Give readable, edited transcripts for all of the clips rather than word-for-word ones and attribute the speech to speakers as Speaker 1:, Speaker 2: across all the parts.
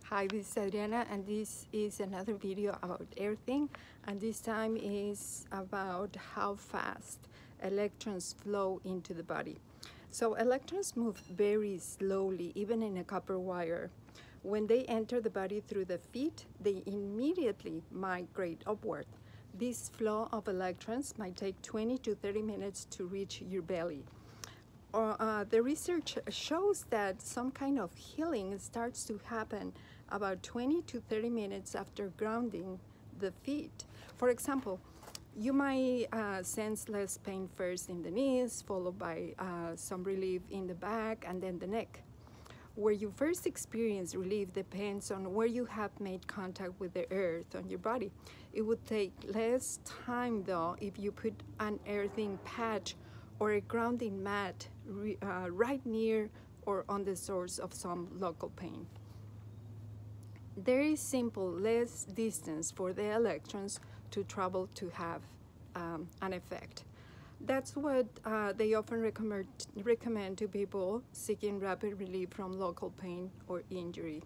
Speaker 1: Hi, this is Adriana, and this is another video about earthing, and this time is about how fast electrons flow into the body. So electrons move very slowly, even in a copper wire. When they enter the body through the feet, they immediately migrate upward. This flow of electrons might take 20 to 30 minutes to reach your belly. The research shows that some kind of healing starts to happen about 20 to 30 minutes after grounding the feet. For example, you might sense less pain first in the knees, followed by some relief in the back and then the neck. Where you first experience relief depends on where you have made contact with the earth on your body. It would take less time though if you put an earthing patch or a grounding mat right near or on the source of some local pain. There is simple less distance for the electrons to travel to have an effect. That's what they often recommend to people seeking rapid relief from local pain or injury.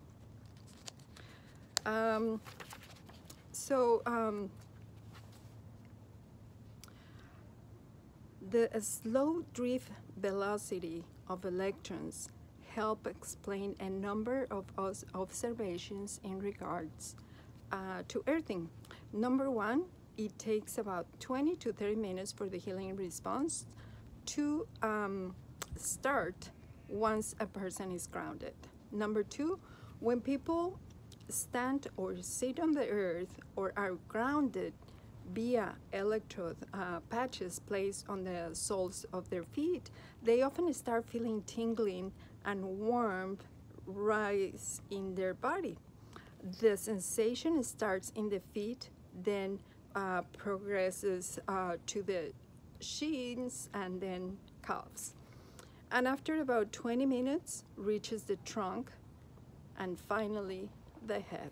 Speaker 1: The slow drift velocity of electrons help explain a number of observations in regards to earthing. Number one, it takes about 20 to 30 minutes for the healing response to start once a person is grounded. Number two, when people stand or sit on the earth or are grounded via electrode patches placed on the soles of their feet, they often start feeling tingling and warmth rise in their body. The sensation starts in the feet, then progresses to the shins and then calves. And after about 20 minutes, reaches the trunk and finally the head.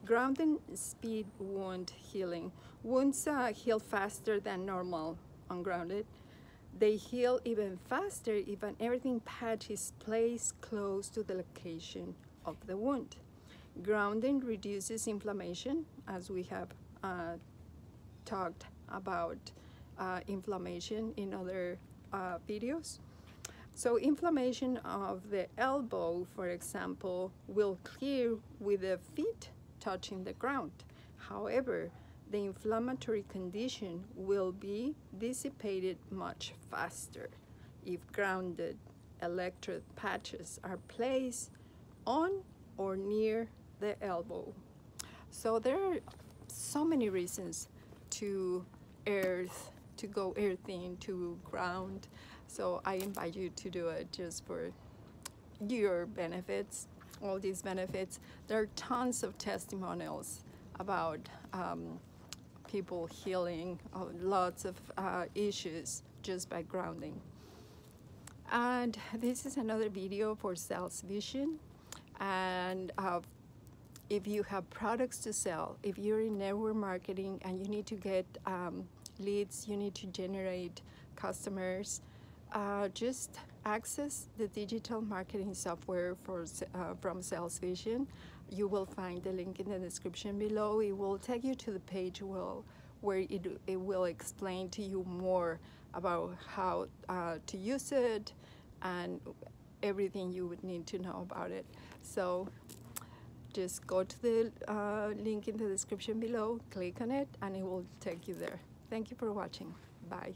Speaker 1: Grounding speed wound healing. Wounds heal faster than normal ungrounded. They heal even faster if an earthing patch is placed close to the location of the wound. Grounding reduces inflammation, as we have talked about inflammation in other videos. So inflammation of the elbow, for example, will clear with the feet touching the ground. However, the inflammatory condition will be dissipated much faster if grounded electrode patches are placed on or near the elbow. So there are so many reasons to go earthing, to ground. So I invite you to do it just for your benefits, all these benefits. There are tons of testimonials about people healing lots of issues just by grounding. And this is another video for SalesVision. And if you have products to sell, if you're in network marketing and you need to get leads, you need to generate customers, just access the digital marketing software from SalesVision. You will find the link in the description below. It will take you to the page where it will explain to you more about how to use it and everything you would need to know about it. So just go to the link in the description below, click on it, and it will take you there. Thank you for watching. Bye.